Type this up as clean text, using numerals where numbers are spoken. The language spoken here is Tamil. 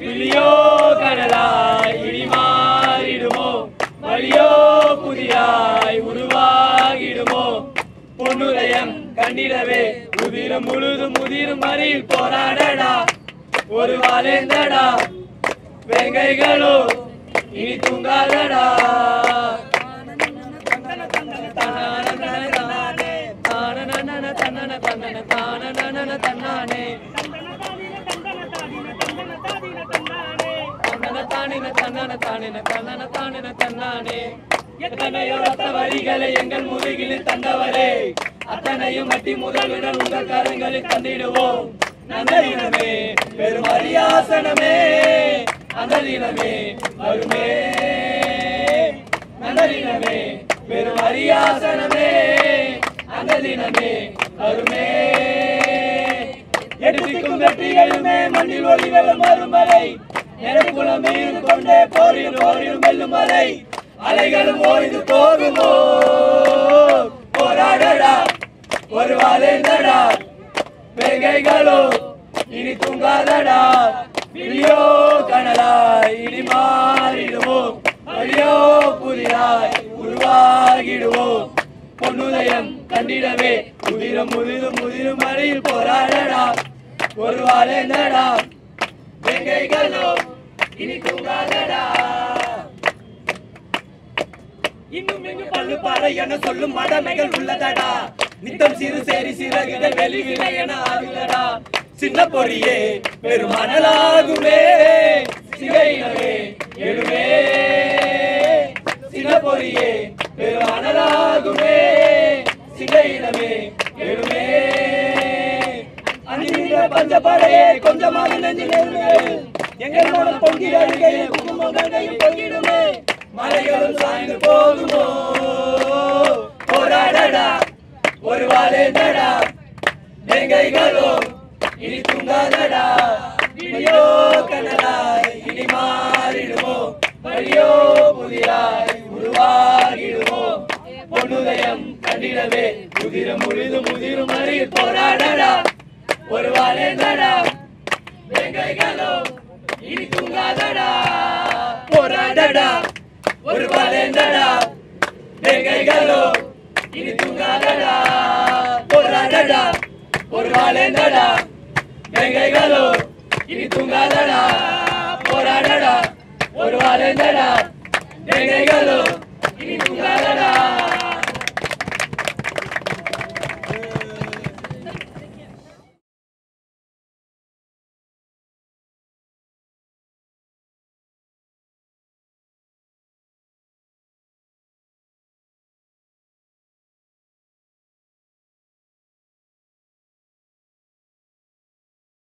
விழியோ கடலாய் இனி மாறிடுமோ வழியோ புதியாய் உருவாகிடுமோ பொன்னுதயம் கண்டிடவே உதிரம் முழுதும் முதிரும் வரையில் போராடடா ஒரு வாழேந்தடா வேங்கைகளோ இனி தூங்காதடா எத்தனையோ ரத்த வரிகளை எங்கள் முதுகில் தந்தவரே அத்தனையும் மட்டி முதல்விடன் உங்கள் கரங்களில் தந்திடுவோம் நந்ததினமே பெரும் அரியாசனமே அந்த தினமே வருமே நந்ததினமே பெரும் அரியாசனமே அந்த தினமே வருமே எடுத்துக்கும் வெற்றிகளுமே மண்ணில் ஒளிகளும் மறுமலை நெருப்புலம் மீது கொண்டே போரில் ஓரிலும் வெல்லும் மலை அலைகளும் ஓய்ந்து போகுமோ போராடடா ஒரு வாழேந்தடா வேங்கைகளோ இனி தூங்காதடா விழியோ கனலாய் இனி மாறிடுமோ வழியோ புதியாய் உருவாகிடுவோம் பொன்னுதயம் கண்டிடவே உதிரம் முதிரும் முதிரும் மழையில் போராடடா ஒரு வாழேந்தடா வேங்கைகளோ இனி தூங்காதடா இன்னும் எங்கு பல்லு பாறை என சொல்லும் மடமைகள் உள்ளதடா நித்தம் சிறு சேரி சிறகுகள் வெளியில என ஆகுதடா சின்ன பொறியே பெருமணலாகுமே சிகையினவே எழுமே சின்ன பொறியே பெருமணலாகுமே சிகையினவே எழுமே அணிந்த பஞ்சப்படையே கொஞ்சமாக நெஞ்சில் எழுமே எங்களோட பொங்கி அழுகையில் குங்குமங்கையில் பொங்கிடுமே மலைகளும் சாய்ந்து போகுமோ போராடடா ஒரு வாழேந்தடா வேங்கைகளோ இனி தூங்காதடா விழியோ கனலாய் இனி மாறிடுமோ வழியோ புதியாய் உருவாகிடுமோ பொன்னுதயம் கண்டிடவே முதிரும் முழுதும் முதிரும் மறியில் போராடடா ஒரு வாழேந்தடா வேங்கைகளோ இனி தூங்காதடா போராடடா ஒரு வாழேந்தடா வேங்கைகளோ இனி தூங்காதடா போராடடா ஒரு வாழேந்தடா வேங்கைகளோ இனி தூங்காதடா போராடடா ஒரு வாழேந்தடா வேங்கைகளோ இனி தூங்காதடா